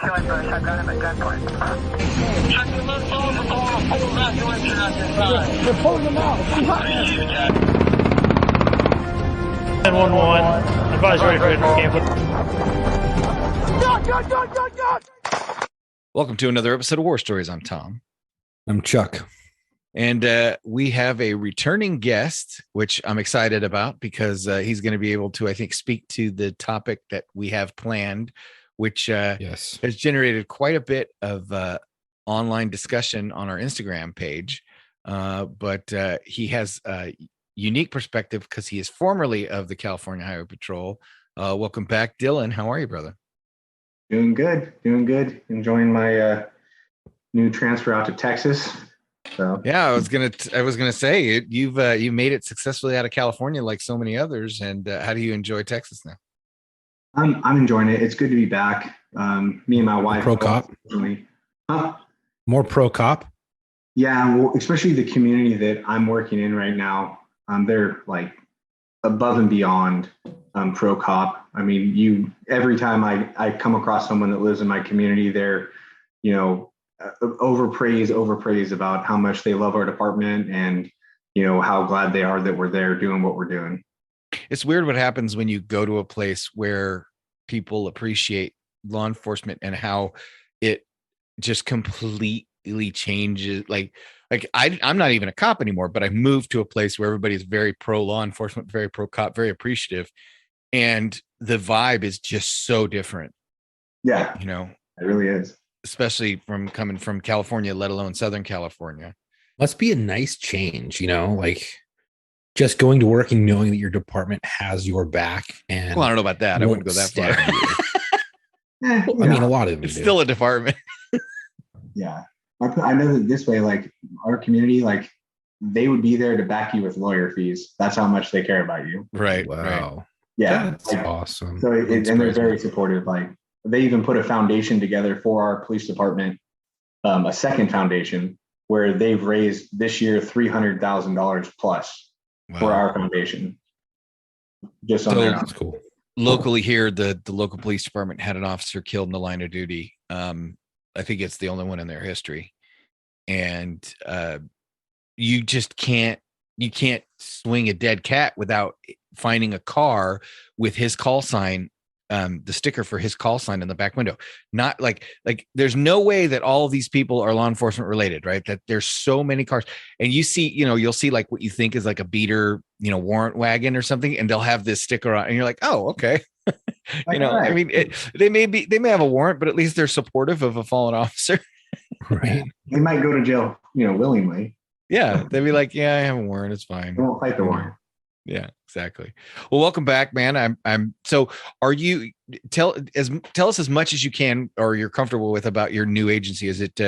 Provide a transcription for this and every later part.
killing bush. I've got him at gunpoint. They're pulling them out. 911. Advise ready for camp. Welcome to another episode of War Stories. I'm Tom. I'm Chuck. And we have a returning guest, which I'm excited about because he's going to be able to, I think, speak to the topic that we have planned, which has generated quite a bit of online discussion on our Instagram page. But he has a unique perspective because he is formerly of the California Highway Patrol. Welcome back, Dylan. How are you, brother? Doing good. Enjoying my new transfer out to Texas. So yeah, I was gonna say you've made it successfully out of California like so many others. And how do you enjoy Texas now? I'm enjoying it. It's good to be back. Me and my wife. Pro cop. More pro cop. Yeah, well, especially the community that I'm working in right now. They're like above and beyond pro cop. I mean, every time I come across someone that lives in my community, they're, overpraise about how much they love our department and, how glad they are that we're there doing what we're doing. It's weird what happens when you go to a place where people appreciate law enforcement and how it just completely changes. Like I'm not even a cop anymore, but I moved to a place where everybody's very pro law enforcement, very pro cop, very appreciative. And the vibe is just so different. Yeah. It really is. Especially from coming from California, let alone Southern California. Must be a nice change, like just going to work and knowing that your department has your back. And well, I don't know about that. I wouldn't go that far. I mean, a lot of them it's still a department. Yeah. I know that this way, like our community, like they would be there to back you with lawyer fees. That's how much they care about you. Right. Wow. Right. Yeah. That's awesome. So and they're very supportive. Like they even put a foundation together for our police department, a second foundation where they've raised this year $300,000 plus for our foundation. Just on there. That's cool. Locally here, the local police department had an officer killed in the line of duty. I think it's the only one in their history. And you just can't swing a dead cat without finding a car with his call sign, the sticker for his call sign in the back window. Not like there's no way that all of these people are law enforcement related, right? That there's so many cars, and you see, you'll see like what you think is like a beater, warrant wagon or something, and they'll have this sticker on, and you're like, oh, okay. Right. I mean, they may have a warrant, but at least they're supportive of a fallen officer. Right. They might go to jail, willingly. Yeah. They'd be like, yeah, I have a warrant. It's fine. They won't fight the warrant. Yeah, exactly. Well, welcome back, man. So are you tell us as much as you can, or you're comfortable with, about your new agency? Is it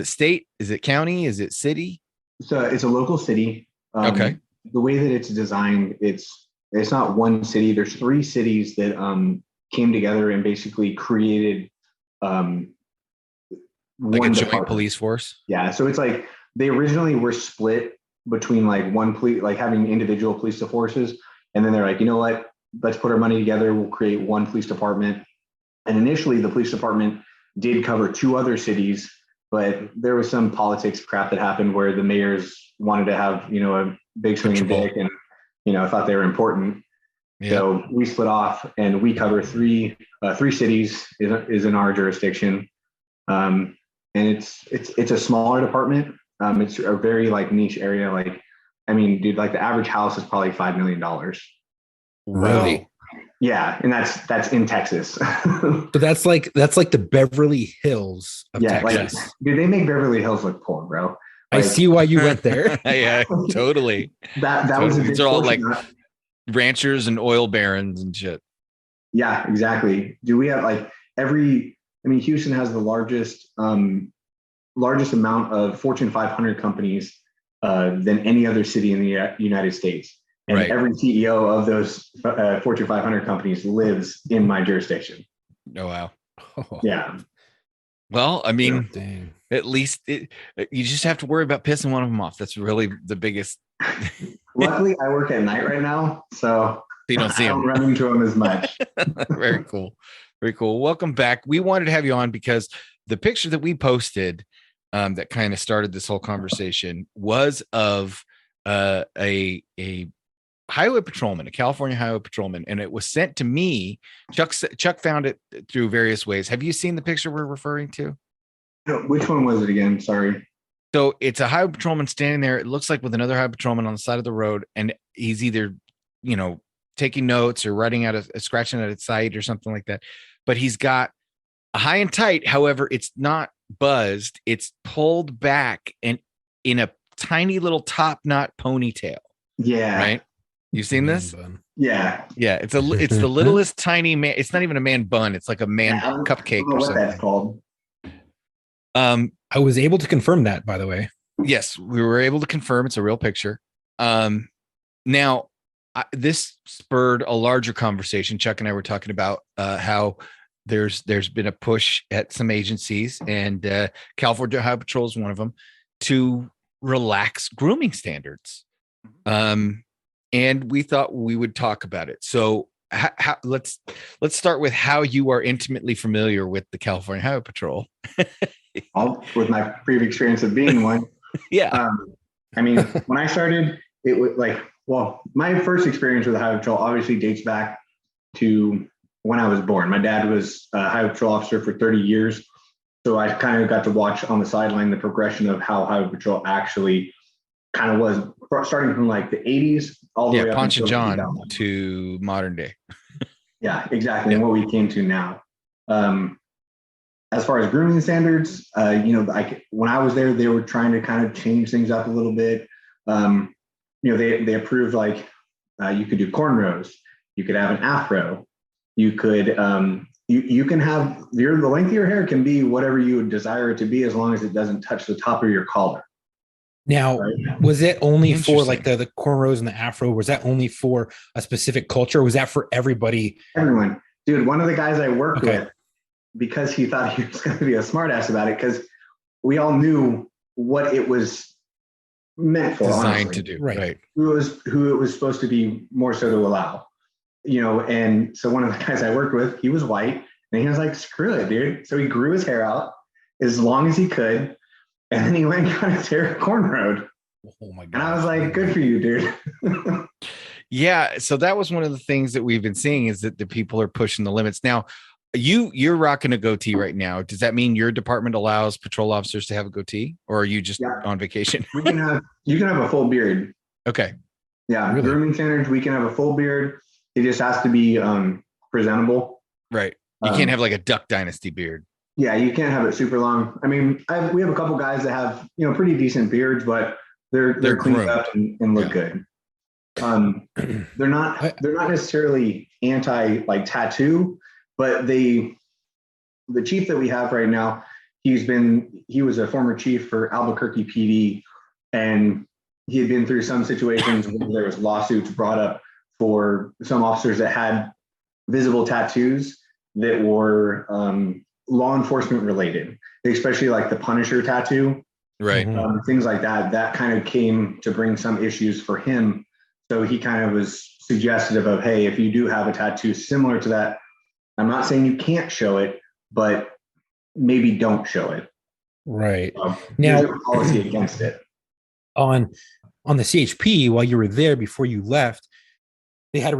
state? Is it county? Is it city? So it's a local city. Okay. The way that it's designed, it's not one city. There's 3 cities that came together and basically created like one a joint department. police force. Yeah. So it's like they originally were split between like one police, like having individual police forces. And then they're like, you know what, let's put our money together. We'll create one police department. And initially the police department did cover 2 other cities, but there was some politics crap that happened where the mayors wanted to have, a big swinging dick and, thought they were important. Yeah. So we split off and we cover 3 cities is in our jurisdiction. And it's a smaller department. It's a very like niche area. Like, I mean, dude, like the average house is probably $5 million. Really? Yeah. And that's in Texas. So that's like the Beverly Hills of Texas. Like, dude, they make Beverly Hills look poor, bro. Like, I see why you went there. Yeah, totally. That totally. Was a these are all like ranchers and oil barons and shit. Yeah, exactly. Do we have like Houston has the largest amount of Fortune 500 companies than any other city in the United States. And every CEO of those Fortune 500 companies lives in my jurisdiction. Oh, wow. Yeah. Well, I mean, at least you just have to worry about pissing one of them off. That's really the biggest. Luckily, I work at night right now, so you don't see I them. don't run into them as much. Very cool. Very cool. Welcome back. We wanted to have you on because the picture that we posted that kind of started this whole conversation was of a highway patrolman, a California highway patrolman, and it was sent to me. Chuck found it through various ways. Have you seen the picture we're referring to? No, which one was it again? Sorry. So it's a highway patrolman standing there. It looks like with another highway patrolman on the side of the road, and he's either, taking notes or writing out a scratching at a sight or something like that. But he's got a high and tight. However, it's not buzzed. It's pulled back and in a tiny little top knot ponytail. Yeah. Right. You've seen this? Yeah. Yeah. It's the littlest tiny man. It's not even a man bun. It's like a man cupcake. I don't know what that's called. I was able to confirm that, by the way. Yes, we were able to confirm it's a real picture. Now, this spurred a larger conversation. Chuck and I were talking about how there's been a push at some agencies, and California Highway Patrol is one of them, to relax grooming standards. And we thought we would talk about it. So let's start with how you are intimately familiar with the California Highway Patrol. With my previous experience of being one. Yeah. When I started, it was my first experience with the Highway Patrol obviously dates back to when I was born. My dad was a Highway Patrol officer for 30 years. So I kind of got to watch on the sideline the progression of how Highway Patrol actually kind of was, starting from like the 80s all the way up Ponch and John 2000. to modern day. Yeah, exactly. And what we came to now. As far as grooming standards, when I was there, they were trying to kind of change things up a little bit. They approved you could do cornrows, you could have an afro, you could you can have the length of your hair can be whatever you would desire it to be as long as it doesn't touch the top of your collar. Now, was it only for like the cornrows and the afro? Was that only for a specific culture? Or was that for everybody? Everyone, dude. One of the guys I worked with, because he thought he was going to be a smartass about it, because we all knew what it was meant for, designed honestly. to do, right? Who it was supposed to be more so to allow, And so one of the guys I worked with, he was white, and he was like, "Screw it, dude." So he grew his hair out as long as he could, and then he went and got his hair cornrowed. Oh my god! And I was like, "Good for you, dude." Yeah. So that was one of the things that we've been seeing, is that the people are pushing the limits. Now, you're rocking a goatee right now. Does that mean your department allows patrol officers to have a goatee, or are you just on vacation? You can have a full beard. Okay. Yeah. Really? Grooming standards, we can have a full beard. It just has to be presentable. Right. You can't have like a Duck Dynasty beard. Yeah, you can't have it super long. We have a couple guys that have pretty decent beards, but they're cleaned groomed up and look good. They're not necessarily anti tattoo, but the chief that we have right now, he was a former chief for Albuquerque PD, and he had been through some situations where there was lawsuits brought up for some officers that had visible tattoos that were law enforcement related, especially like the Punisher tattoo, right? Things like that. That kind of came to bring some issues for him. So he kind of was suggestive of, hey, if you do have a tattoo similar to that, I'm not saying you can't show it, but maybe don't show it. Right. Now, there's a policy against it. On the CHP, while you were there before you left, they had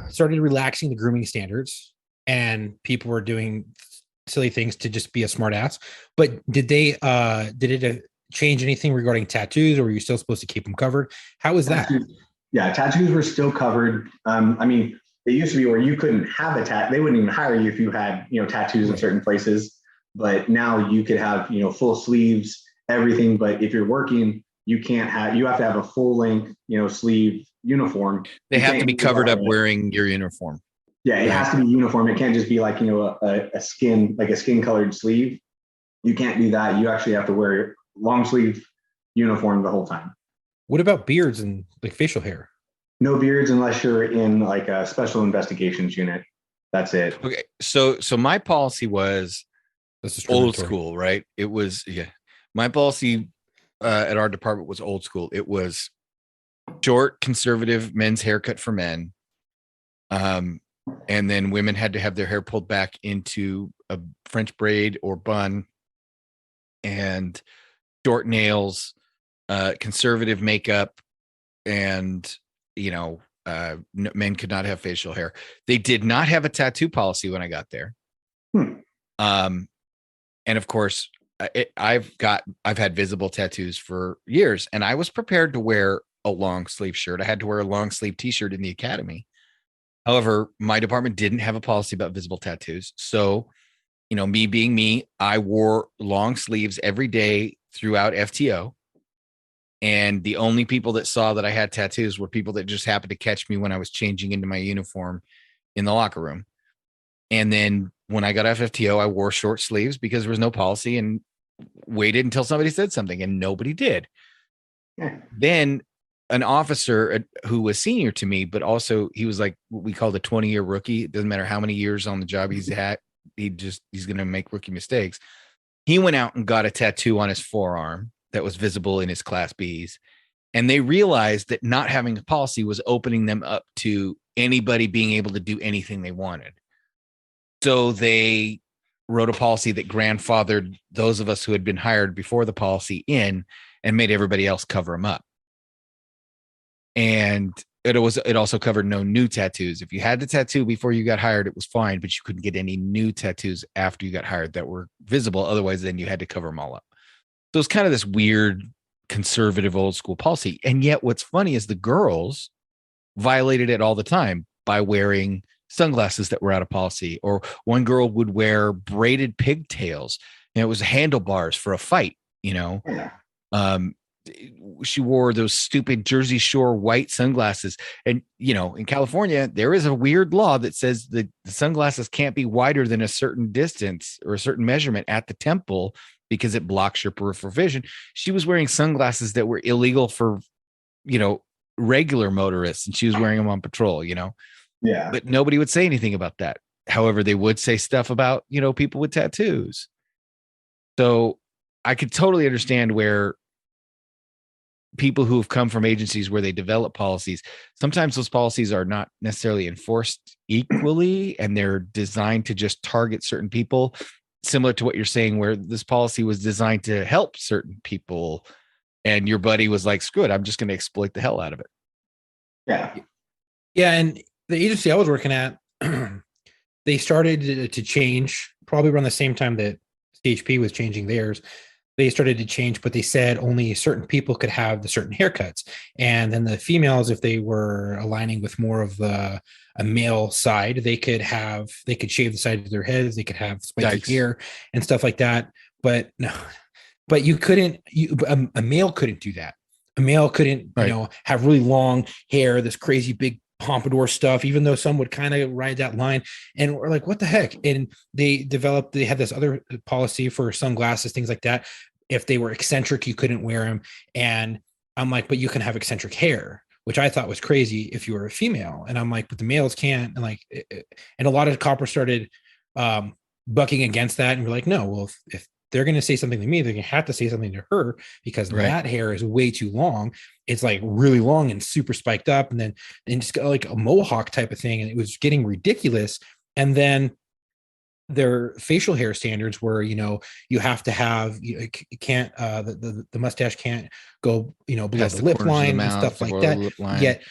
started relaxing the grooming standards, and people were doing silly things to just be a smart ass. But did it change anything regarding tattoos, or were you still supposed to keep them covered? How was that? Yeah, tattoos were still covered. It used to be where you couldn't have a tattoo. They wouldn't even hire you if you had, tattoos in certain places. But now you could have, full sleeves, everything. But if you're working, you have to have a full length, sleeve uniform. They have to be covered up wearing your uniform. Yeah, it has to be uniform. It can't just be like, a skin colored sleeve. You can't do that. You actually have to wear long sleeve uniform the whole time. What about beards and like facial hair? No beards unless you're in like a special investigations unit. That's it. Okay. So my policy was old school, right? It was, my policy at our department was old school. It was short, conservative men's haircut for men. And then women had to have their hair pulled back into a French braid or bun, and short nails, conservative makeup, and men could not have facial hair. They did not have a tattoo policy when I got there. And of course, I've had visible tattoos for years, and I was prepared to wear a long sleeve shirt. I had to wear a long sleeve t-shirt in the academy. However, my department didn't have a policy about visible tattoos. So, me being me, I wore long sleeves every day throughout FTO. And the only people that saw that I had tattoos were people that just happened to catch me when I was changing into my uniform in the locker room. And then when I got off FTO, I wore short sleeves because there was no policy, and waited until somebody said something, and nobody did. Yeah. Then an officer who was senior to me, but also he was like what we called a 20-year rookie. It doesn't matter how many years on the job he's had. He's going to make rookie mistakes. He went out and got a tattoo on his forearm that was visible in his class Bs. And they realized that not having a policy was opening them up to anybody being able to do anything they wanted. So they wrote a policy that grandfathered those of us who had been hired before the policy in, and made everybody else cover them up. And it also covered no new tattoos. If you had the tattoo before you got hired, it was fine, but you couldn't get any new tattoos after you got hired that were visible. Otherwise, then you had to cover them all up. So it's kind of this weird conservative old school policy. And yet what's funny is the girls violated it all the time by wearing sunglasses that were out of policy. Or one girl would wear braided pigtails, and it was handlebars for a fight, she wore those stupid Jersey Shore white sunglasses. And, in California, there is a weird law that says that the sunglasses can't be wider than a certain distance or a certain measurement at the temple because it blocks your peripheral vision. She was wearing sunglasses that were illegal for, regular motorists, and she was wearing them on patrol, Yeah. But nobody would say anything about that. However, they would say stuff about, people with tattoos. So I could totally understand where people who have come from agencies where they develop policies, sometimes those policies are not necessarily enforced equally, and they're designed to just target certain people, similar to what you're saying, where this policy was designed to help certain people, and your buddy was like, screw it, I'm just going to exploit the hell out of it. Yeah. Yeah. And the agency I was working at, they started to change probably around the same time that CHP was changing theirs. They started to change, but they said only certain people could have the certain haircuts. And then the females, if they were aligning with more of a male side, they could shave the side of their heads. They could have spiky hair and stuff like that. But no, but you couldn't, a male couldn't do that. A male couldn't, have really long hair, this crazy big pompadour stuff, even though some would kind of ride that line. And we're like, what the heck? And they had this other policy for sunglasses, things like that. If they were eccentric, you couldn't wear them. And I'm like, but you can have eccentric hair, which I thought was crazy if you were a female. And I'm like, but the males can't. And and a lot of coppers started bucking against that. And we're like, no, well, if they're going to say something to me, they're going to have to say something to her, because that hair is way too long. It's like really long and super spiked up, and just got like a mohawk type of thing. And it was getting ridiculous. And then their facial hair standards were, you have to have, you can't, the mustache can't go, below the lip line and stuff like that. Yet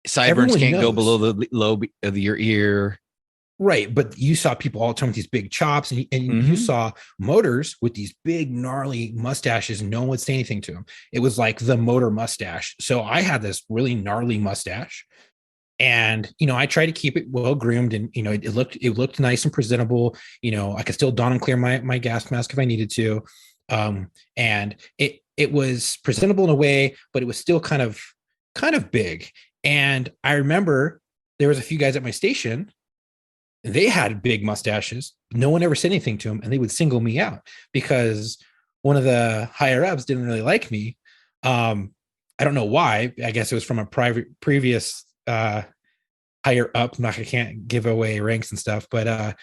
sideburns can't go below the lobe of your ear. Right. But you saw people all the time with these big chops, and you saw motors with these big gnarly mustaches, and no one would say anything to them. It was like the motor mustache. So I had this really gnarly mustache, and, I tried to keep it well groomed, and, it looked nice and presentable. I could still don and clear my gas mask if I needed to. And it was presentable in a way, but it was still kind of big. And I remember there was a few guys at my station, they had big mustaches. No one ever said anything to them, and they would single me out because one of the higher ups didn't really like me. I don't know why. I guess it was from a previous higher up. I can't give away ranks and stuff, but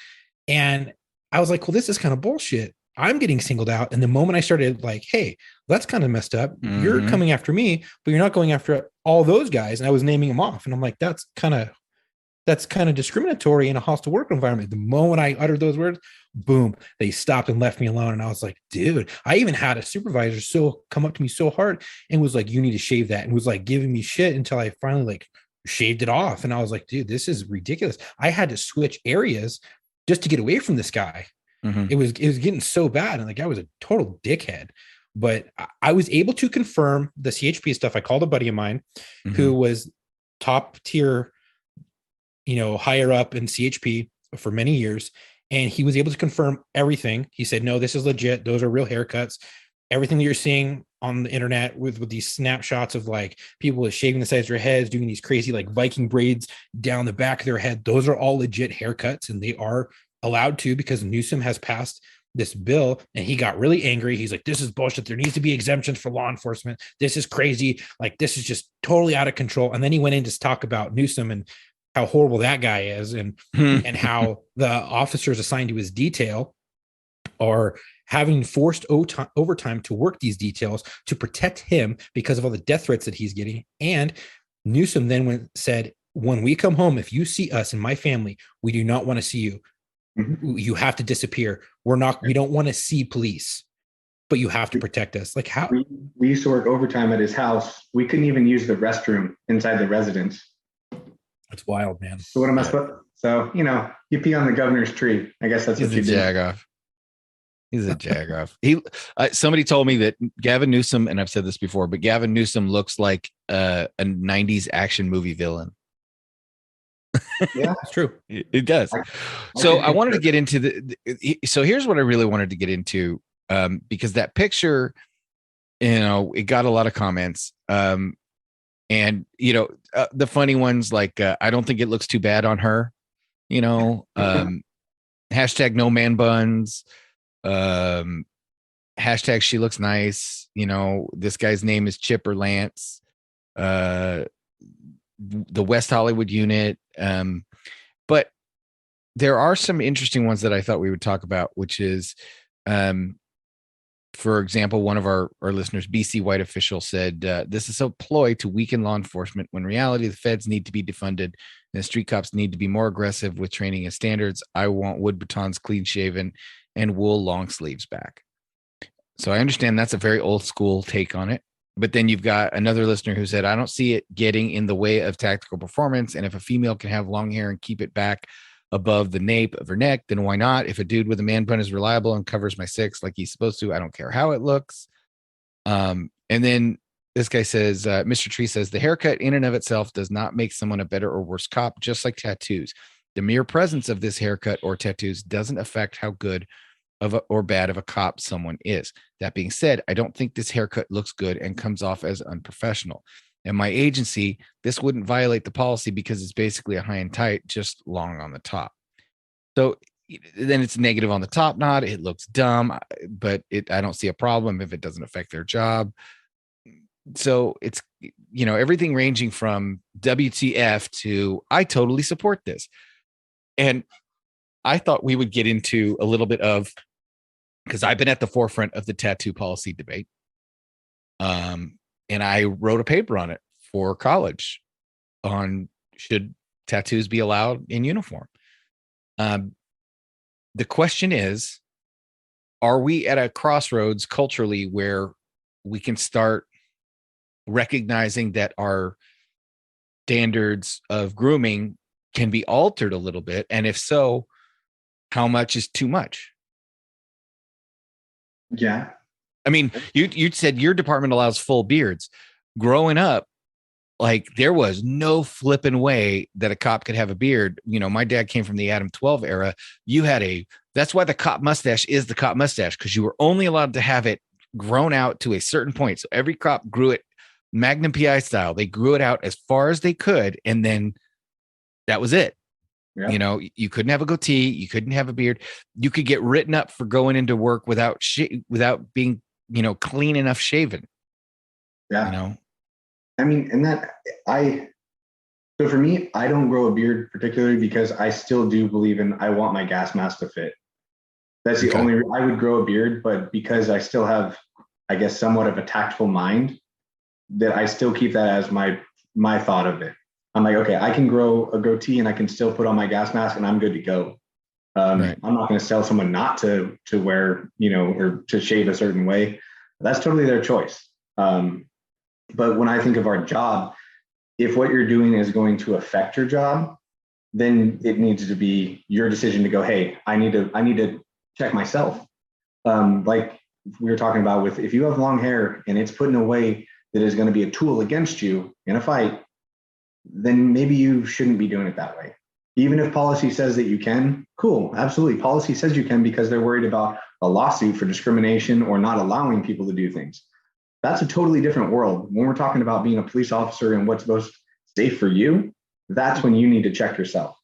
and I was like, well, this is kind of bullshit. I'm getting singled out. And the moment I started like, hey, that's kind of messed up. You're coming after me, but you're not going after all those guys. And I was naming them off. And I'm like, that's kind of that's kind of discriminatory in a hostile work environment. The moment I uttered those words, boom, they stopped and left me alone. And I was like, dude, I even had a supervisor come up to me so hard and was like, you need to shave that, and was like giving me shit until I finally like shaved it off. And I was like, dude, this is ridiculous. I had to switch areas just to get away from this guy. Mhm. It was getting so bad. And the guy was a total dickhead. But I was able to confirm the CHP stuff. I called a buddy of mine who was top tier, higher up in CHP for many years. And he was able to confirm everything. He said, no, this is legit. Those are real haircuts. Everything that you're seeing on the internet with these snapshots of like people shaving the sides of their heads, doing these crazy like Viking braids down the back of their head, those are all legit haircuts, and they are allowed to, because Newsom has passed this bill. And he got really angry. He's like, this is bullshit. There needs to be exemptions for law enforcement. This is crazy. Like, this is just totally out of control. And then he went in to talk about Newsom and how horrible that guy is, and how the officers assigned to his detail are having forced overtime to work these details to protect him because of all the death threats that he's getting. And Newsom then said, when we come home, if you see us and my family, we do not want to see you. You have to disappear. We don't want to see police, but you have to protect us. Like, how? We used to work overtime at his house. We couldn't even use the restroom inside the residence. It's wild, man. So what am I supposed? So, you pee on the governor's tree. I guess that's what you do. He's a jagoff. Somebody told me that Gavin Newsom, and I've said this before, but Gavin Newsom looks like a 90s action movie villain. Yeah, that's true. It does. So I wanted to get into so here's what I really wanted to get into, because that picture, it got a lot of comments. And the funny ones like, I don't think it looks too bad on her, hashtag no man buns, hashtag she looks nice. This guy's name is Chip or Lance, the West Hollywood unit. But there are some interesting ones that I thought we would talk about, which is, for example, one of our listeners, BC White Official, said, this is a ploy to weaken law enforcement, when in reality, the feds need to be defunded and the street cops need to be more aggressive with training and standards. I want wood batons clean shaven and wool long sleeves back. So I understand that's a very old school take on it. But then you've got another listener who said, I don't see it getting in the way of tactical performance. And if a female can have long hair and keep it back above the nape of her neck, then why not? If a dude with a man bun is reliable and covers my six like he's supposed to, I don't care how it looks. And then this guy says, Mr. Tree says, the haircut in and of itself does not make someone a better or worse cop, just like tattoos. The mere presence of this haircut or tattoos doesn't affect how good or bad of a cop someone is. That being said, I don't think this haircut looks good and comes off as unprofessional. And my agency, this wouldn't violate the policy because it's basically a high and tight, just long on the top. So then it's negative on the top knot. It looks dumb, but I don't see a problem if it doesn't affect their job. So it's, everything ranging from WTF to I totally support this. And I thought we would get into a little bit of, because I've been at the forefront of the tattoo policy debate. And I wrote a paper on it for college on should tattoos be allowed in uniform. The question is, are we at a crossroads culturally where we can start recognizing that our standards of grooming can be altered a little bit? And if so, how much is too much? Yeah. I mean, you said your department allows full beards. Growing up, like, there was no flipping way that a cop could have a beard. My dad came from the Adam 12 era. That's why the cop mustache is the cop mustache, because you were only allowed to have it grown out to a certain point. So every cop grew it Magnum PI style. They grew it out as far as they could. And then that was it. Yeah. You couldn't have a goatee. You couldn't have a beard. You could get written up for going into work without being, clean enough shaven. Yeah. I mean, so for me, I don't grow a beard particularly because I still do believe I want my gas mask to fit. That's the only, I would grow a beard, but because I still have, I guess, somewhat of a tactful mind, that I still keep that as my thought of it. I'm like, okay, I can grow a goatee and I can still put on my gas mask and I'm good to go. Right. I'm not going to tell someone not to wear, or to shave a certain way. That's totally their choice. But when I think of our job, if what you're doing is going to affect your job, then it needs to be your decision to go, hey, I need to check myself. Like we were talking about with, if you have long hair and it's put in a way that is going to be a tool against you in a fight, then maybe you shouldn't be doing it that way. Even if policy says that you can, cool, absolutely. Policy says you can because they're worried about a lawsuit for discrimination or not allowing people to do things. That's a totally different world. When we're talking about being a police officer and what's most safe for you, that's when you need to check yourself.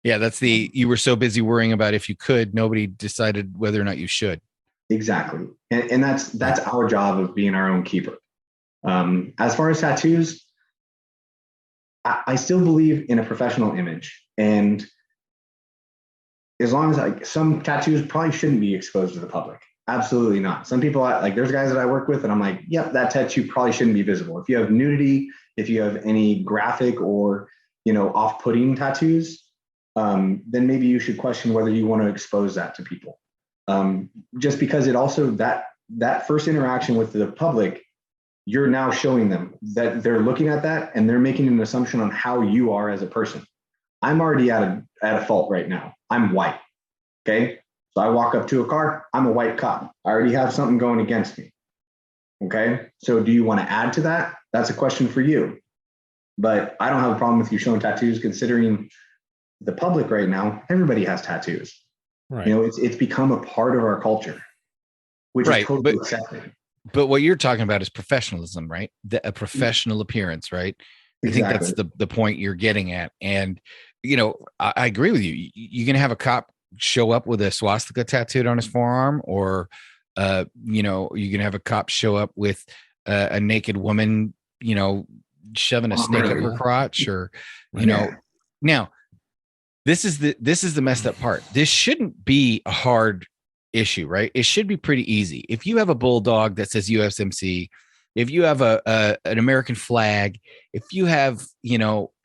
Yeah, that's you were so busy worrying about if you could, nobody decided whether or not you should. Exactly. And that's our job of being our own keeper. As far as tattoos, I still believe in a professional image. And as long as some tattoos probably shouldn't be exposed to the public. Absolutely not. Some people, like there's guys that I work with and I'm like, yep, that tattoo probably shouldn't be visible. If you have nudity, if you have any graphic or, off-putting tattoos, then maybe you should question whether you want to expose that to people. Just because it also, that first interaction with the public, you're now showing them that they're looking at that and they're making an assumption on how you are as a person. I'm already at a fault right now. I'm white. Okay. So I walk up to a car, I'm a white cop. I already have something going against me. Okay. So do you want to add to that? That's a question for you. But I don't have a problem with you showing tattoos, considering the public right now, everybody has tattoos. Right. It's become a part of our culture, which is totally accepted. But what you're talking about is professionalism, right? A professional appearance, right? Exactly. I think that's the point you're getting at. And, I agree with you. You're going to have a cop show up with a swastika tattooed on his forearm, or, you're going to have a cop show up with a naked woman, shoving a snake up her crotch, or, now this is the messed up part. This shouldn't be a hard issue, right? It should be pretty easy. If you have a bulldog that says USMC, if you have an American flag, if you have,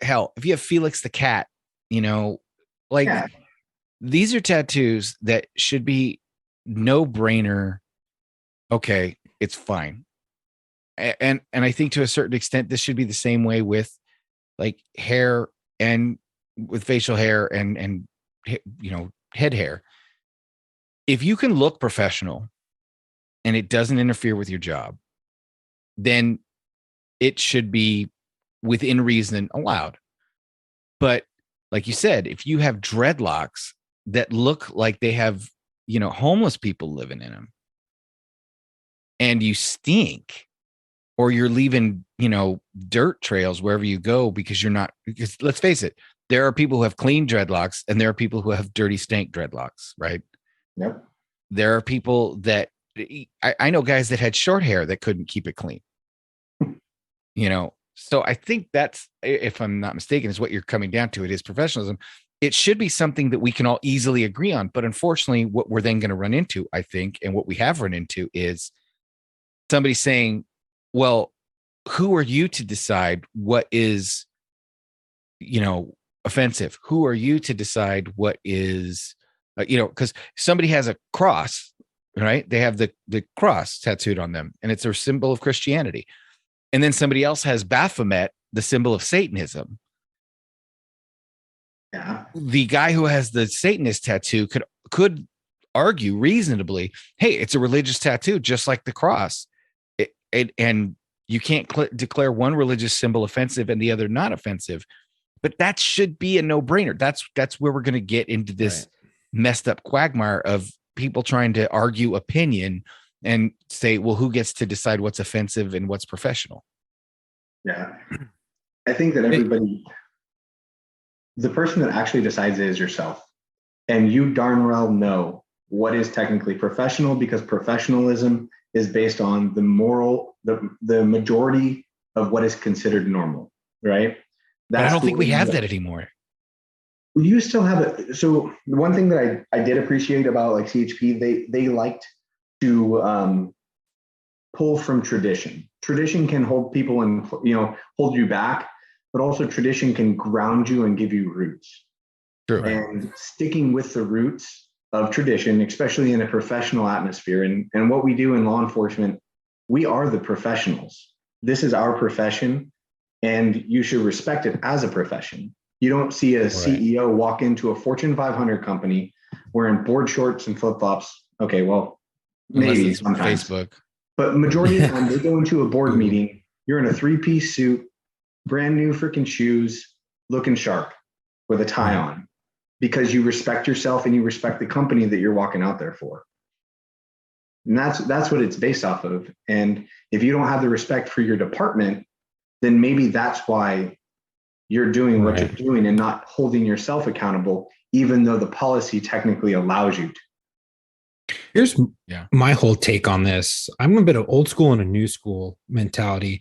hell, if you have Felix the cat, these are tattoos that should be no brainer. Okay, it's fine. And I think to a certain extent, this should be the same way with like hair and with facial hair and head hair. If you can look professional and it doesn't interfere with your job, then it should be within reason allowed. But like you said, if you have dreadlocks that look like they have, homeless people living in them, and you stink, or you're leaving, dirt trails wherever you go because let's face it, there are people who have clean dreadlocks and there are people who have dirty stank dreadlocks, right? Yep. There are people that I know guys that had short hair that couldn't keep it clean. So I think that's, if I'm not mistaken, is what you're coming down to. It is professionalism. It should be something that we can all easily agree on. But unfortunately, what we're then going to run into, I think, and what we have run into is somebody saying, well, who are you to decide what is, offensive? Who are you to decide what is, because somebody has a cross, right? They have the cross tattooed on them and it's a symbol of Christianity. And then somebody else has Baphomet, the symbol of Satanism. Yeah. The guy who has the Satanist tattoo could argue reasonably, hey, it's a religious tattoo, just like the cross. And you can't declare one religious symbol offensive and the other not offensive. But that should be a no-brainer. That's where we're going to get into this messed up quagmire of people trying to argue opinion and say, well, who gets to decide what's offensive and what's professional? Yeah. I think that the person that actually decides it is yourself. And you darn well know what is technically professional, because professionalism is based on the majority of what is considered normal, right? But I don't think we have that anymore. You still have it. So the one thing that I did appreciate about like CHP, they liked to pull from tradition. Tradition can hold people and hold you back. but also tradition can ground you and give you roots. True. And sticking with the roots of tradition, especially in a professional atmosphere, and what we do in law enforcement, we are the professionals. This is our profession, and you should respect it as a profession. You don't see a CEO walk into a Fortune 500 company wearing board shorts and flip-flops. Okay, well, maybe sometimes. Facebook. But majority of the time, they go into a board meeting, you're in a 3-piece suit, brand new freaking shoes, looking sharp with a tie on, because you respect yourself and you respect the company that you're walking out there for. And that's what it's based off of. And if you don't have the respect for your department, then maybe that's why you're doing what you're doing and not holding yourself accountable, even though the policy technically allows you to. Here's my whole take on this. I'm a bit of old school and a new school mentality.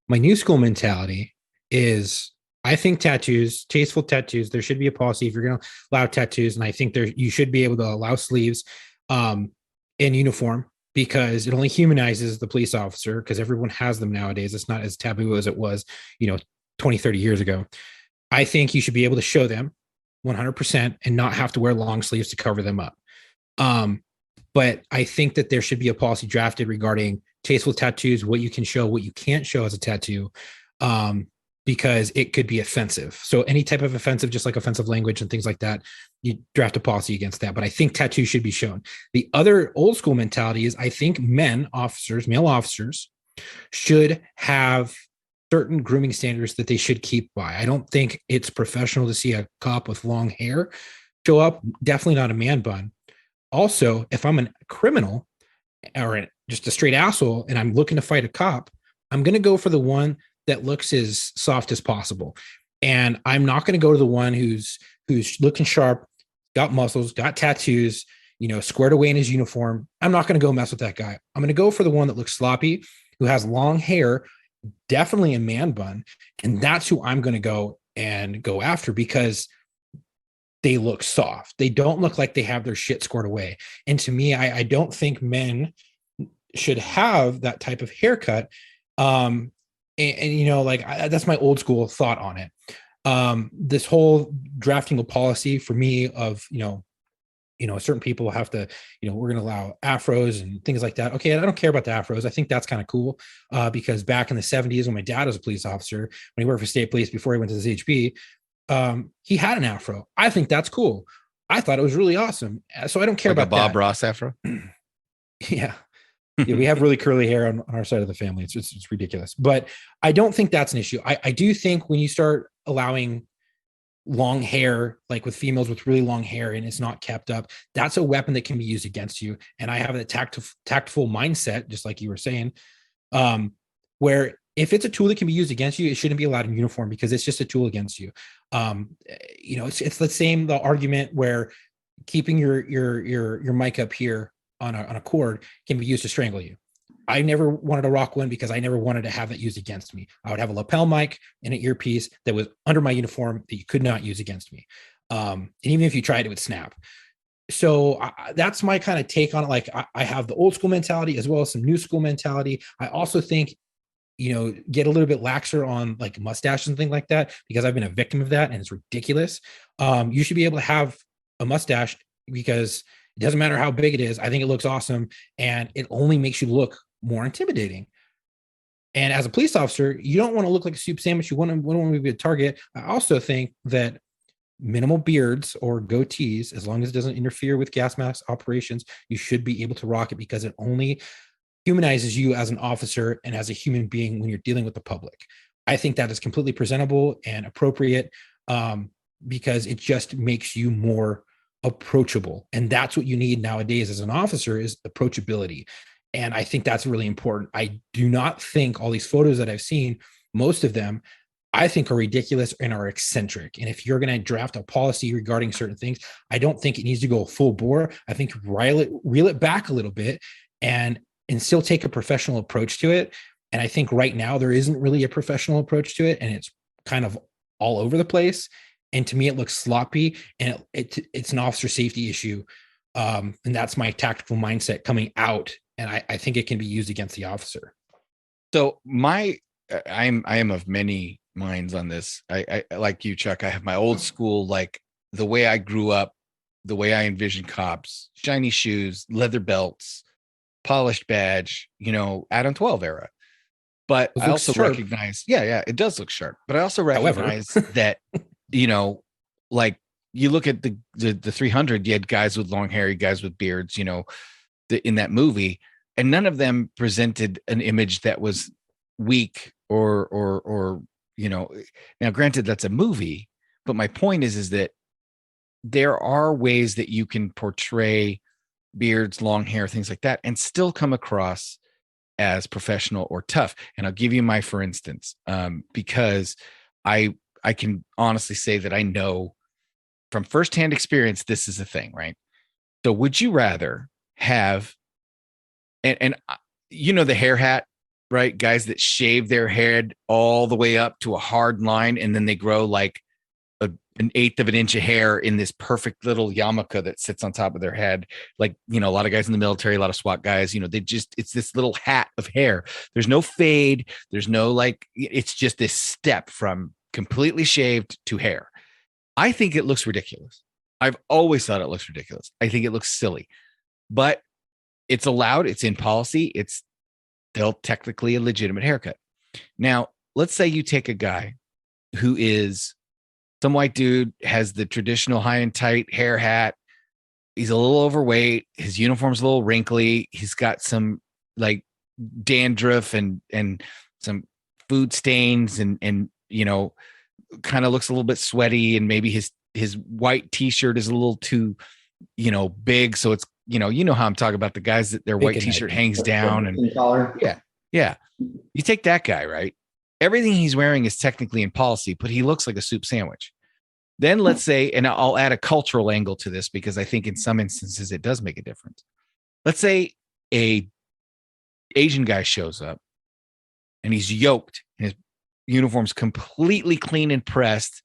My new school mentality is, I think tattoos, tasteful tattoos, there should be a policy if you're going to allow tattoos. And I think you should be able to allow sleeves in uniform, because it only humanizes the police officer, because everyone has them nowadays. It's not as taboo as it was, 20, 30 years ago. I think you should be able to show them 100% and not have to wear long sleeves to cover them up. But I think that there should be a policy drafted regarding tasteful tattoos, what you can show, what you can't show as a tattoo, because it could be offensive. So any type of offensive, just like offensive language and things like that, you draft a policy against that. But I think tattoos should be shown. The other old school mentality is, I think male officers should have certain grooming standards that they should keep by. I don't think it's professional to see a cop with long hair show up, definitely not a man bun. Also, if I'm a criminal or just a straight asshole and I'm looking to fight a cop, I'm going to go for the one that looks as soft as possible. And I'm not going to go to the one who's looking sharp, got muscles, got tattoos, squared away in his uniform. I'm not going to go mess with that guy. I'm going to go for the one that looks sloppy, who has long hair, definitely a man bun. And that's who I'm going to go after, because they look soft. They don't look like they have their shit squared away. And to me, I don't think men should have that type of haircut. That's my old school thought on it. This whole drafting a policy for me of, certain people have to, we're going to allow afros and things like that. Okay. I don't care about the afros. I think that's kind of cool. Because back in the 70s, when my dad was a police officer, when he worked for state police before he went to the CHP, he had an afro. I think that's cool. I thought it was really awesome. So I don't care about Bob Ross afro. Yeah. We have really curly hair on our side of the family. It's ridiculous, but I don't think that's an issue. I do think when you start allowing long hair, like with females with really long hair, and it's not kept up, that's a weapon that can be used against you. And I have a tactful mindset, just like you were saying, where if it's a tool that can be used against you, it shouldn't be allowed in uniform, because it's just a tool against you. It's the argument where keeping your mic up here on a cord can be used to strangle you. I never wanted to rock one because I never wanted to have that used against me. I would have a lapel mic and an earpiece that was under my uniform that you could not use against me. And even if you tried, it would snap. So that's my kind of take on it. Like I have the old school mentality as well as some new school mentality. I also think, get a little bit laxer on like mustache and things like that, because I've been a victim of that and it's ridiculous. You should be able to have a mustache, because it doesn't matter how big it is. I think it looks awesome, and it only makes you look more intimidating. And as a police officer, you don't want to look like a soup sandwich. You want to be a target. I also think that minimal beards or goatees, as long as it doesn't interfere with gas mask operations, you should be able to rock it, because it only humanizes you as an officer and as a human being when you're dealing with the public. I think that is completely presentable and appropriate, because it just makes you more approachable. And that's what you need nowadays as an officer, is approachability. And I think that's really important. I do not think all these photos that I've seen, most of them, I think are ridiculous and are eccentric. And if you're going to draft a policy regarding certain things, I don't think it needs to go full bore. I think reel it back a little bit and still take a professional approach to it. And I think right now there isn't really a professional approach to it, and it's kind of all over the place. And to me, it looks sloppy, and it's an officer safety issue. And that's my tactical mindset coming out. And I think it can be used against the officer. So I am of many minds on this. I like you, Chuck. I have my old school, like the way I grew up, the way I envision cops: shiny shoes, leather belts, polished badge, Adam 12 era. But It I looks also sharp. recognize, yeah, it does look sharp. But I also However. recognize that, like you look at the 300, you had guys with long hair, guys with beards, in that movie, and none of them presented an image that was weak or now granted that's a movie, but my point is that there are ways that you can portray beards, long hair, things like that, and still come across as professional or tough. And I'll give you my for instance, because I can honestly say that I know from firsthand experience this is a thing, right? So would you rather have and the hair hat, right? Guys that shave their head all the way up to a hard line and then they grow like an eighth of an inch of hair in this perfect little yarmulke that sits on top of their head. Like, a lot of guys in the military, a lot of SWAT guys, it's this little hat of hair. There's no fade. There's no it's just this step from completely shaved to hair. I think it looks ridiculous. I've always thought it looks ridiculous. I think it looks silly, but it's allowed. It's in policy. It's still technically a legitimate haircut. Now, let's say you take a guy who is some white dude, has the traditional high and tight hair hat. He's a little overweight. His uniform's a little wrinkly. He's got some like dandruff and some food stains and kind of looks a little bit sweaty. And maybe his white t-shirt is a little too, big. So it's, how I'm talking about the guys that their white t-shirt hangs down and yeah. You take that guy, right? Everything he's wearing is technically in policy, but he looks like a soup sandwich. Then let's say, and I'll add a cultural angle to this because I think in some instances it does make a difference. Let's say a Asian guy shows up and he's yoked and his uniform's completely clean and pressed.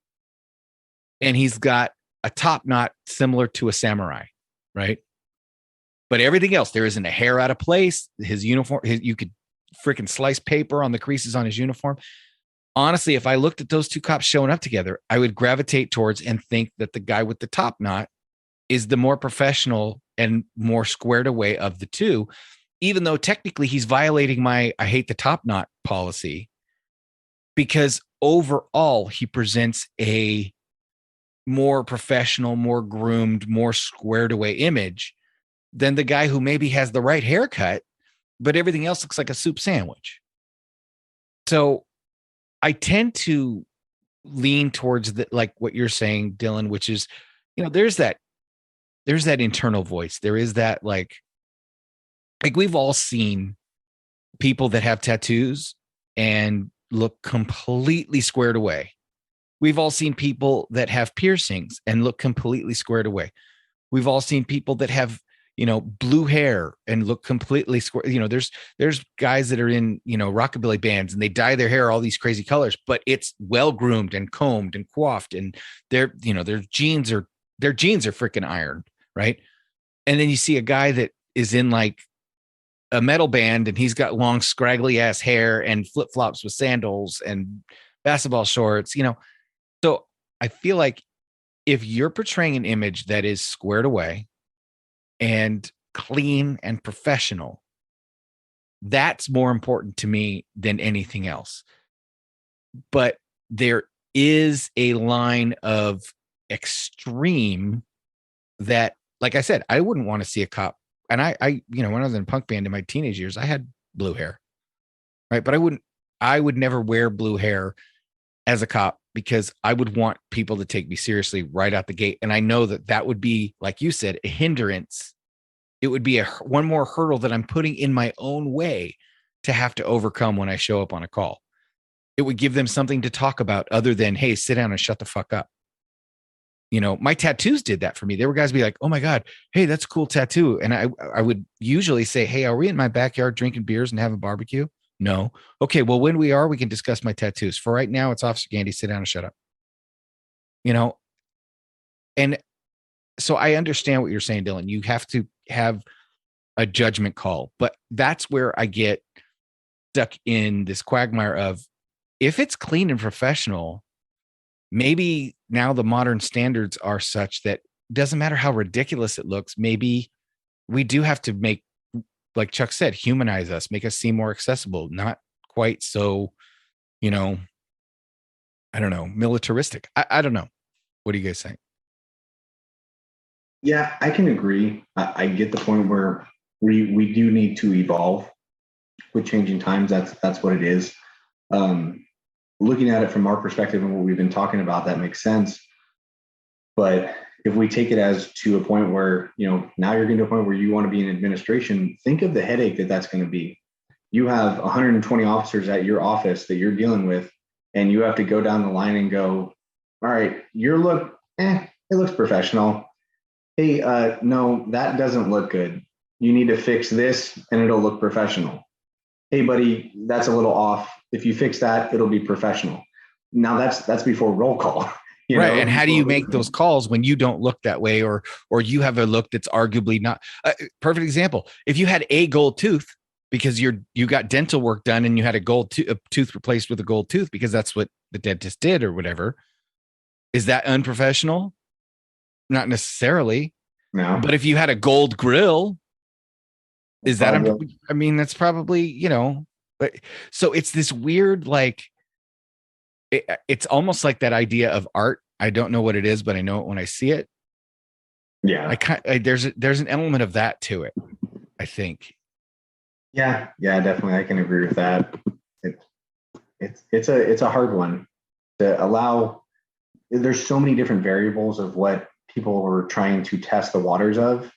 And he's got a top knot similar to a samurai, right? But everything else, there isn't a hair out of place. His uniform, you could freaking slice paper on the creases on his uniform. Honestly, if I looked at those two cops showing up together, I would gravitate towards and think that the guy with the top knot is the more professional and more squared away of the two, even though technically he's violating my I hate the top knot policy, because overall he presents a more professional, more groomed, more squared away image than the guy who maybe has the right haircut, but everything else looks like a soup sandwich. So I tend to lean towards like what you're saying, Dylan, which is, there's that internal voice. There is that like we've all seen people that have tattoos and look completely squared away. We've all seen people that have piercings and look completely squared away. We've all seen people that have, blue hair and look completely square. There's guys that are in, rockabilly bands and they dye their hair all these crazy colors, but it's well groomed and combed and coiffed, and their jeans are freaking ironed, right? And then you see a guy that is in like a metal band and he's got long scraggly ass hair and flip flops with sandals and basketball shorts, So I feel like if you're portraying an image that is squared away and clean and professional, that's more important to me than anything else. But there is a line of extreme that, like I said, I wouldn't want to see a cop. And I when I was in a punk band in my teenage years, I had blue hair, right? But I would never wear blue hair as a cop because I would want people to take me seriously right out the gate. And I know that would be, like you said, a hindrance. It would be one more hurdle that I'm putting in my own way to have to overcome when I show up on a call. It would give them something to talk about other than, hey, sit down and shut the fuck up. My tattoos did that for me. There were guys be like, oh my God, hey, that's a cool tattoo. And I would usually say, hey, are we in my backyard drinking beers and having barbecue? No. Okay, well, when we are, we can discuss my tattoos. For right now, it's Officer Gandy. Sit down and shut up. And so I understand what you're saying, Dylan. You have to have a judgment call, but that's where I get stuck in this quagmire of if it's clean and professional, maybe now the modern standards are such that doesn't matter how ridiculous it looks. Maybe we do have to make, like Chuck said, humanize us, make us seem more accessible, not quite so, you know, I don't know, militaristic. I don't know. What do you guys think? Yeah, I can agree. I get the point where we do need to evolve with changing times. That's what it is. Looking at it from our perspective and what we've been talking about, that makes sense. But if we take it as to a point where, you know, now you're getting to a point where you want to be in administration, think of the headache that's going to be. You have 120 officers at your office that you're dealing with, and you have to go down the line and go, all right, your look, it looks professional. Hey, no, that doesn't look good. You need to fix this and it'll look professional. Hey, buddy, that's a little off. If you fix that, it'll be professional. Now that's before roll call. Right. And how do you make those calls when you don't look that way, or you have a look that's arguably not perfect example? If you had a gold tooth because you got dental work done and you had a tooth replaced with a gold tooth because that's what the dentist did or whatever, is that unprofessional? Not necessarily. No. But if you had a gold grill, is that I mean, that's probably, you know, but so it's this weird, like, it's almost like that idea of art. I don't know what it is, but I know it when I see it. Yeah. There's an element of that to it, I think. Yeah, definitely. I can agree with that. It's a hard one to allow. There's so many different variables of what people are trying to test the waters of,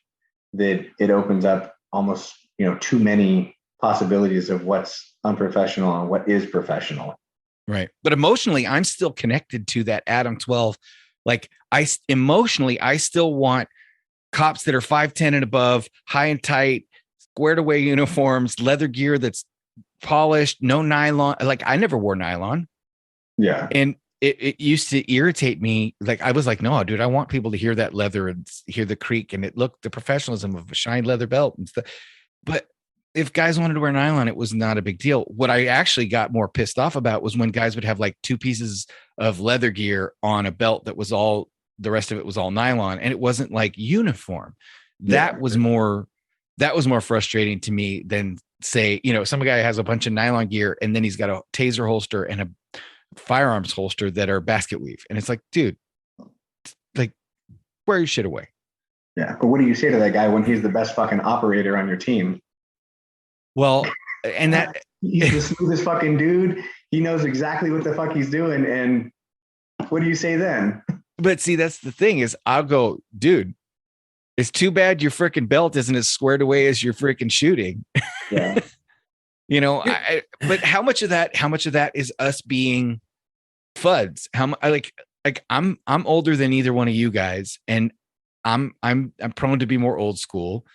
that it opens up almost, you know, too many possibilities of what's unprofessional and what is professional. Right. But emotionally, I'm still connected to that Adam 12. Like emotionally, I still want cops that are 5'10" and above, high and tight, squared away uniforms, leather gear that's polished, no nylon. Like I never wore nylon. Yeah. And it used to irritate me. Like I was like, no, dude, I want people to hear that leather and hear the creak and it looked the professionalism of a shiny leather belt and stuff. But if guys wanted to wear nylon, it was not a big deal. What I actually got more pissed off about was when guys would have like 2 pieces of leather gear on a belt that was all, the rest of it was all nylon, and it wasn't like uniform. That was more frustrating to me than, say, you know, some guy has a bunch of nylon gear and then he's got a taser holster and a firearms holster that are basket weave. And it's like, dude, like, wear your shit away. Yeah. But what do you say to that guy when he's the best fucking operator on your team? Well, and that he's the smoothest fucking dude. He knows exactly what the fuck he's doing. And what do you say then? But see, that's the thing is I'll go, dude, it's too bad your freaking belt isn't as squared away as your freaking shooting. Yeah. You know, but how much of that is us being fuds? I'm older than either one of you guys, and I'm prone to be more old school,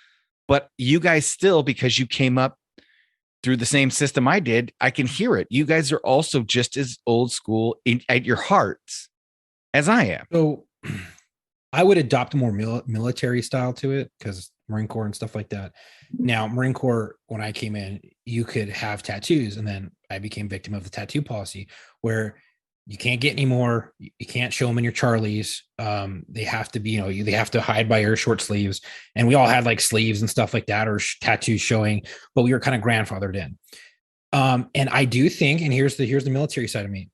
but you guys still, because you came up through the same system I did, I can hear it. You guys are also just as old school at your hearts as I am. So I would adopt a more military style to it, because Marine Corps and stuff like that. Now, Marine Corps, when I came in, you could have tattoos, and then I became victim of the tattoo policy where you can't get any more. You can't show them in your Charlies. They have to be, you know, they have to hide by your short sleeves. And we all had like sleeves and stuff like that, or tattoos showing, but we were kind of grandfathered in. And I do think, and here's the military side of me,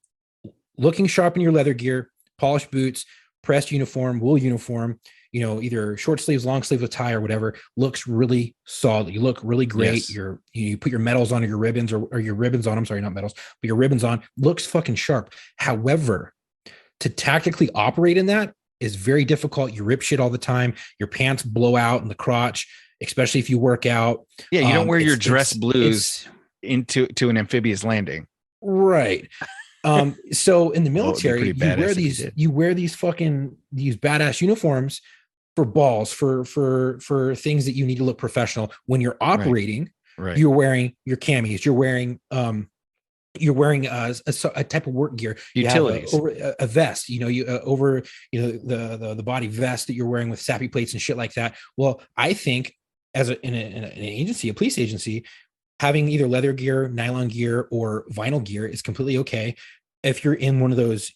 looking sharp in your leather gear, polished boots, pressed uniform, wool uniform, you know, either short sleeves, long sleeves with tie or whatever, looks really solid. You look really great. Yes. You put your medals on, or your ribbons, or your ribbons on. I'm sorry, not medals, but your ribbons on. Looks fucking sharp. However, to tactically operate in that is very difficult. You rip shit all the time. Your pants blow out in the crotch, especially if you work out. Yeah, you don't wear your dress blues into an amphibious landing. Right. So in the military, you wear these badass uniforms for balls, for things that you need to look professional. When you're operating, right. You're wearing your camis, you're wearing a type of work gear, utilities, over a vest, you know, over the body vest that you're wearing with sappy plates and shit like that. Well, I think in an agency, a police agency, having either leather gear, nylon gear, or vinyl gear is completely okay. If you're in one of those,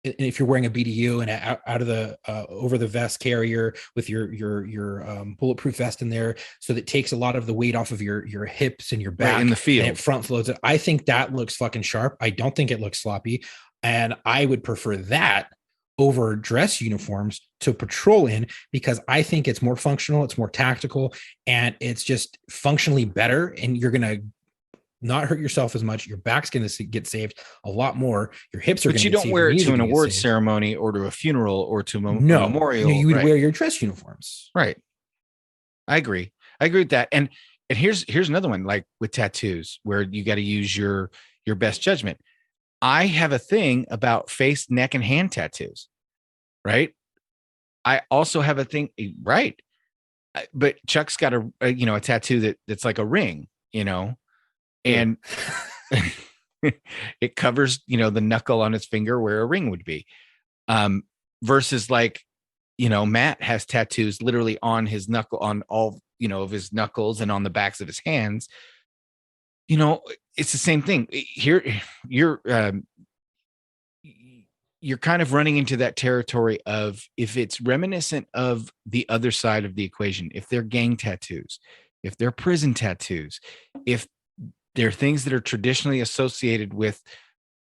if you're wearing a BDU and out of the over the vest carrier with your bulletproof vest in there, so that takes a lot of the weight off of your hips and your back Right in the field. and it front floats it. I think that looks fucking sharp. I don't think it looks sloppy, and I would prefer that over dress uniforms to patrol in, because I think it's more functional, it's more tactical, and it's just functionally better. And you're gonna not hurt yourself as much. Your back's going to get saved a lot more. Your hips are going to But you get don't saved. wear it Your to an knees are gonna get award saved. ceremony or to a funeral or to a No, memorial. you would right. wear your dress uniforms. Right. I agree with that. And here's another one, like with tattoos, where you got to use your best judgment. I have a thing about face, neck, and hand tattoos. Right. I also have a thing. Right. But Chuck's got a tattoo that's like a ring, and it covers, the knuckle on his finger where a ring would be. Versus like, Matt has tattoos literally on his knuckle, on all, of his knuckles and on the backs of his hands. It's the same thing here. You're kind of running into that territory of, if it's reminiscent of the other side of the equation, if they're gang tattoos, if they're prison tattoos, if they're things that are traditionally associated with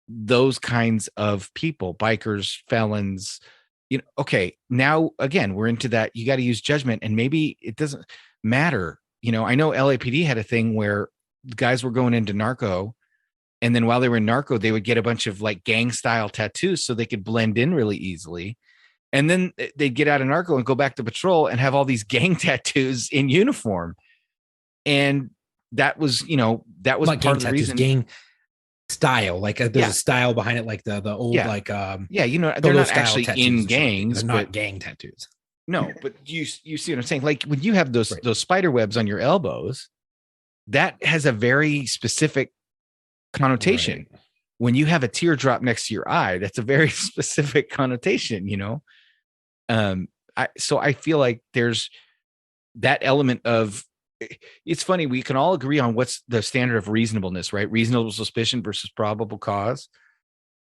those kinds of people, bikers, felons, okay, now again, we're into that. You got to use judgment, and maybe it doesn't matter. I know LAPD had a thing where guys were going into narco, and then while they were in narco, they would get a bunch of like gang style tattoos so they could blend in really easily. And then they'd get out of narco and go back to patrol and have all these gang tattoos in uniform. And that was, that was Not part gang of the tattoos, reason. gang style, like there's a style behind it, like the old they're not actually in gangs. They're not gang tattoos. No, but you see what I'm saying? Like when you have those spider webs on your elbows, that has a very specific connotation. Right. When you have a teardrop next to your eye, that's a very specific connotation, so I feel like there's that element of, it's funny, we can all agree on what's the standard of reasonableness, right? Reasonable suspicion versus probable cause.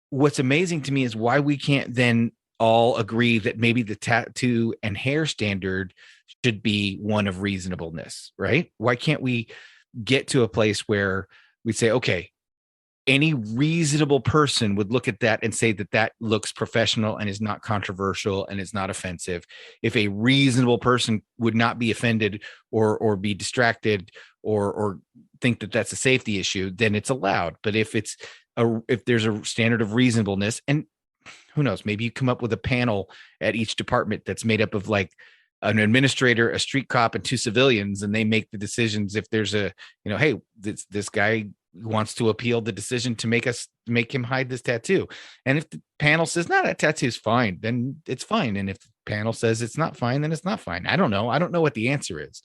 What's amazing to me is why we can't then all agree that maybe the tattoo and hair standard should be one of reasonableness, right? Why can't we get to a place where we say, okay, any reasonable person would look at that and say that that looks professional and is not controversial and is not offensive. If a reasonable person would not be offended or be distracted or think that that's a safety issue, then it's allowed. But if there's a standard of reasonableness, and who knows, maybe you come up with a panel at each department that's made up of like an administrator, a street cop, and two civilians, and they make the decisions. If there's a, hey, this guy wants to appeal the decision to make him hide this tattoo. And if the panel says, no, that tattoo is fine, then it's fine. And if the panel says it's not fine, then it's not fine. I don't know. I don't know what the answer is,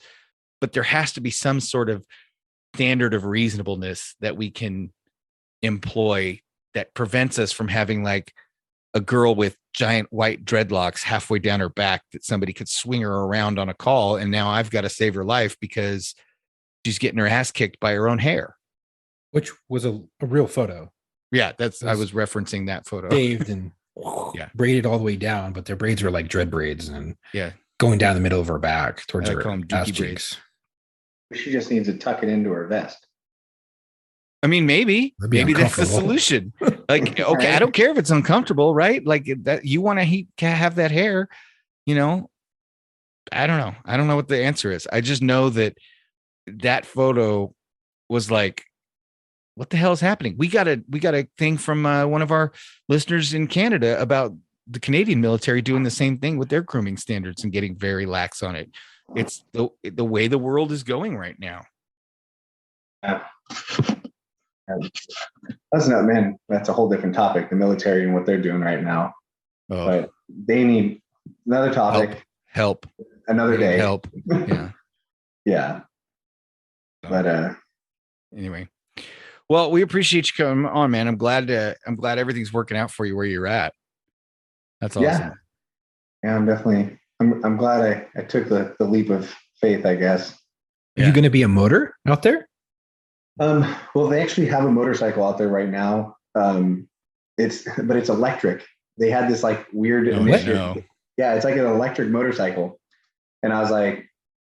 but there has to be some sort of standard of reasonableness that we can employ that prevents us from having like a girl with giant white dreadlocks halfway down her back that somebody could swing her around on a call. And now I've got to save her life because she's getting her ass kicked by her own hair. Which was a real photo. Yeah, I was referencing that photo. Shaved and braided all the way down, but their braids were like dread braids and going down the middle of her back towards her ass cheeks. She just needs to tuck it into her vest. I mean, maybe that's the solution. Like, okay, I don't care if it's uncomfortable, right? Like that, you want to have that hair, I don't know. I don't know what the answer is. I just know that photo was like, what the hell is happening? We got a thing from one of our listeners in Canada about the Canadian military doing the same thing with their grooming standards and getting very lax on it. It's the way the world is going right now. That's a whole different topic, the military and what they're doing right now. Oh. But they need another topic. Help. Another day. Help. Yeah. Yeah. But anyway. Well, we appreciate you coming on, man. I'm glad everything's working out for you where you're at. That's awesome. Yeah, I'm glad I took the leap of faith, I guess. Are you going to be a motor out there? Well, they actually have a motorcycle out there right now. But it's electric. They had this like weird Oh, initiative. no. Yeah, it's like an electric motorcycle. And I was like,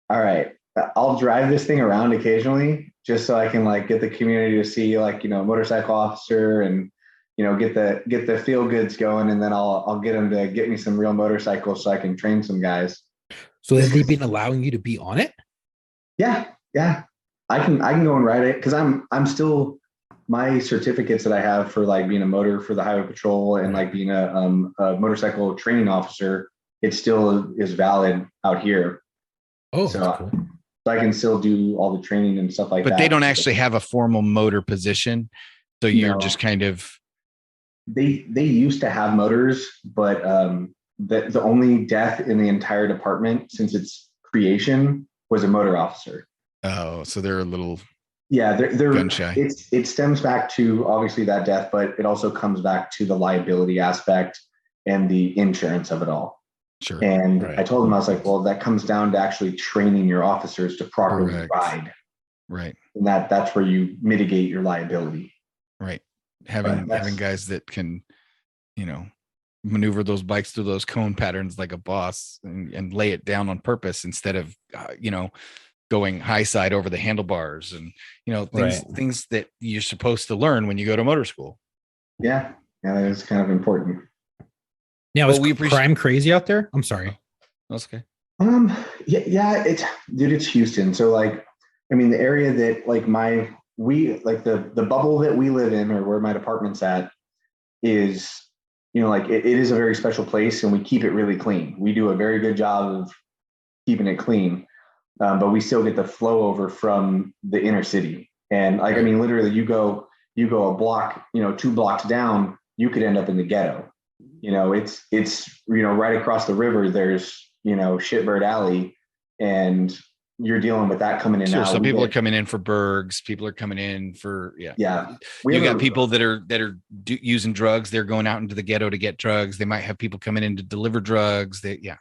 all right, I'll drive this thing around occasionally just so I can like get the community to see like, a motorcycle officer and, get the feel goods going. And then I'll get them to get me some real motorcycles so I can train some guys. So have they been allowing you to be on it? Yeah. Yeah. I can go and ride it because I'm still my certificates that I have for like being a motor for the highway patrol and like being a motorcycle training officer, it still is valid out here. Oh, So, that's cool. so I can still do all the training and stuff like that. But they don't actually have a formal motor position. So you're No. just kind of, They used to have motors, but the only death in the entire department since its creation was a motor officer. oh, so they're a little Yeah, they're gun shy. it stems back to obviously that death, but it also comes back to the liability aspect and the insurance of it all. Sure. And Right. I told them, I was like, well, that comes down to actually training your officers to properly Correct. ride. Right. And that's where you mitigate your liability. Right. Having guys that can, maneuver those bikes through those cone patterns like a boss and lay it down on purpose instead of, going high side over the handlebars and, things that you're supposed to learn when you go to motor school. Yeah. Yeah, that is kind of important. Now, Well, is we appreciate- crime crazy out there? I'm sorry. That's okay. Yeah, it's Houston. So like, I mean, the area that like the bubble that we live in or where my department's at is, it is a very special place and we keep it really clean. We do a very good job of keeping it clean. But we still get the flow over from the inner city. And like, I mean, literally you go a block, 2 blocks down, you could end up in the ghetto. It's right across the river, there's, Shitbird Alley, and you're dealing with that coming in. Sure. Now. Some people are coming in for burgs. People are coming in for, Yeah. You got people that are using drugs. They're going out into the ghetto to get drugs. They might have people coming in to deliver drugs. Yeah.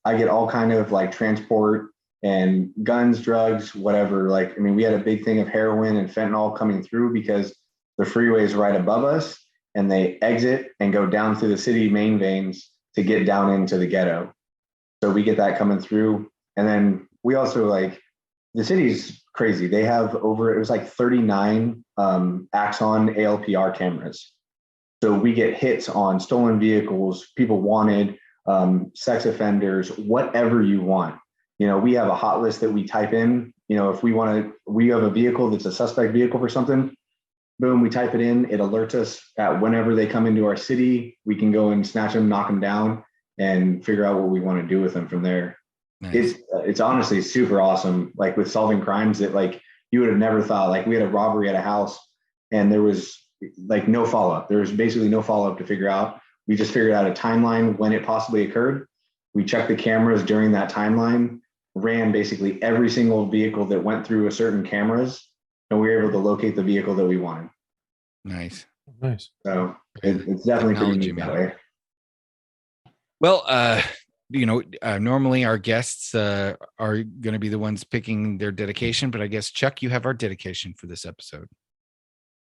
I get all kind of like transport and guns, drugs, whatever. Like, I mean, we had a big thing of heroin and fentanyl coming through because the freeway is right above us and they exit and go down through the city main veins to get down into the ghetto. So we get that coming through. And then we also like, the city's crazy. They have it was like 39 Axon ALPR cameras. So we get hits on stolen vehicles, people wanted, sex offenders, whatever you want. We have a hot list that we type in. If we have a vehicle that's a suspect vehicle for something, boom, we type it in. It alerts us at whenever they come into our city. We can go and snatch them, knock them down, and figure out what we want to do with them from there. Nice. It's honestly super awesome. Like with solving crimes that like you would have never thought. Like we had a robbery at a house, and there was like no follow up. There was basically no follow up to figure out. We just figured out a timeline when it possibly occurred. We checked the cameras during that timeline, ran basically every single vehicle that went through a certain cameras, and we were able to locate the vehicle that we wanted. Nice. So it's definitely pretty neat that way. Well, normally our guests are going to be the ones picking their dedication, but I guess, Chuck, you have our dedication for this episode.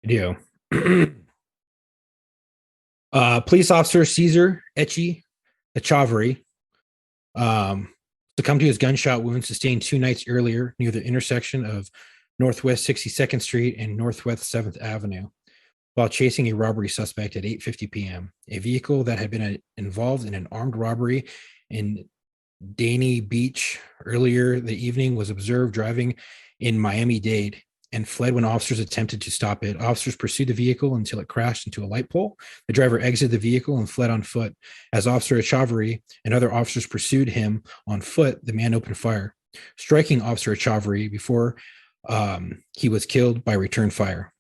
I do. Police officer Cesar Echavarri succumbed to his gunshot wound sustained 2 nights earlier near the intersection of Northwest 62nd Street and Northwest 7th Avenue while chasing a robbery suspect at 8:50 p.m. A vehicle that had been involved in an armed robbery in Danny Beach earlier the evening was observed driving in Miami-Dade and fled when officers attempted to stop it. Officers pursued the vehicle until it crashed into a light pole. The driver exited the vehicle and fled on foot. As Officer Echavarri and other officers pursued him on foot, the man opened fire, striking Officer Echavarri before he was killed by return fire.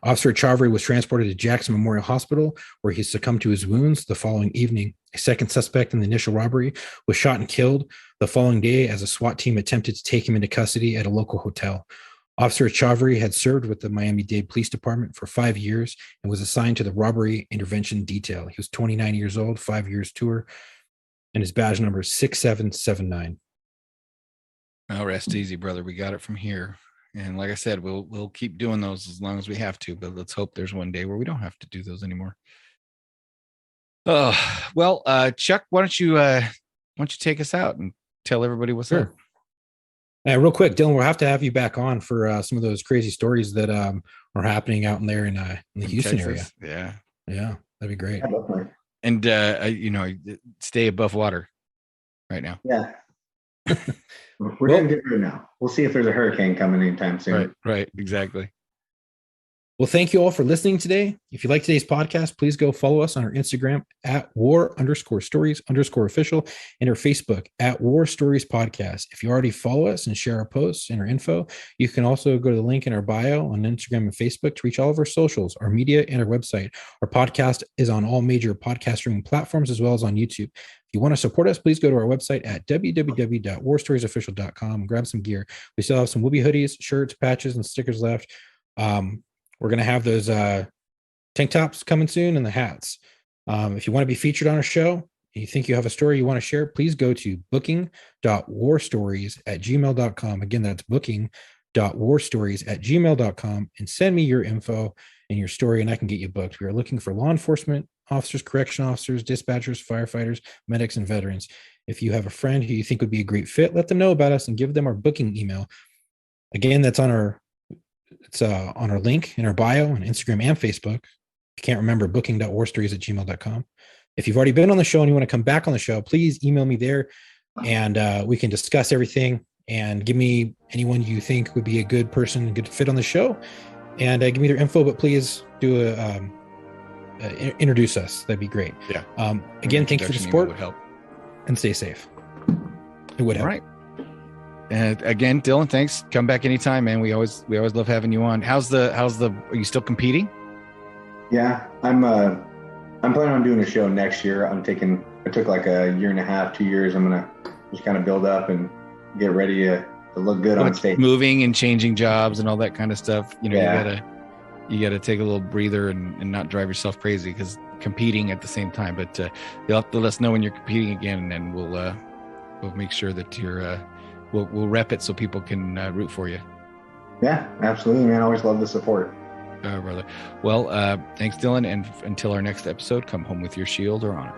Officer Echavarri was transported to Jackson Memorial Hospital, where he succumbed to his wounds the following evening. A second suspect in the initial robbery was shot and killed the following day as a SWAT team attempted to take him into custody at a local hotel. Officer Echavarri had served with the Miami-Dade Police Department for 5 years and was assigned to the Robbery Intervention Detail. He was 29 years old, 5 years tour, and his badge number is 6779. Oh, rest easy, brother. We got it from here. And like I said, we'll keep doing those as long as we have to, but let's hope there's one day where we don't have to do those anymore. Oh, well, Chuck, why don't you take us out and tell everybody what's up? Real quick, Dylan, we'll have to have you back on for some of those crazy stories that are happening out in there in the Houston Texas. area. Yeah. Yeah, that'd be great. And stay above water right now. Yeah. We're doing good right now. We'll see if there's a hurricane coming anytime soon. Right. Exactly. Well, thank you all for listening today. If you like today's podcast, please go follow us on our Instagram at war_stories_official and our Facebook at War Stories Podcast. If you already follow us and share our posts and our info, you can also go to the link in our bio on Instagram and Facebook to reach all of our socials, our media, and our website. Our podcast is on all major podcast streaming platforms as well as on YouTube. If you want to support us, please go to our website at www.warstoriesofficial.com and grab some gear. We still have some Whoopie hoodies, shirts, patches, and stickers left. We're going to have those tank tops coming soon and the hats. If you want to be featured on a show and you think you have a story you want to share, please go to booking.warstories@gmail.com. Again, that's booking.warstories@gmail.com and send me your info and your story and I can get you booked. We are looking for law enforcement officers, correction officers, dispatchers, firefighters, medics, and veterans. If you have a friend who you think would be a great fit, let them know about us and give them our booking email. Again, that's on our link in our bio on Instagram and Facebook. If you can't remember, booking.warstories@gmail.com. If you've already been on the show and you want to come back on the show, please email me there and we can discuss everything and give me anyone you think would be a good person and good fit on the show and give me their info, but please do introduce us. That'd be great. Yeah. Again, thank you for the support. Would help. And stay safe. It would help. All right. And again, Dylan, thanks. Come back anytime, man. We always love having you on. Are you still competing? Yeah, I'm planning on doing a show next year. I took like a year and a half, 2 years. I'm going to just kind of build up and get ready to look good on stage. Moving and changing jobs and all that kind of stuff. You gotta take a little breather and not drive yourself crazy because competing at the same time. But you'll have to let us know when you're competing again, and we'll make sure that you're we'll rep it so people can root for you. Yeah, absolutely, man. I always love the support. Brother. Well, thanks, Dylan. And until our next episode, come home with your shield or honor.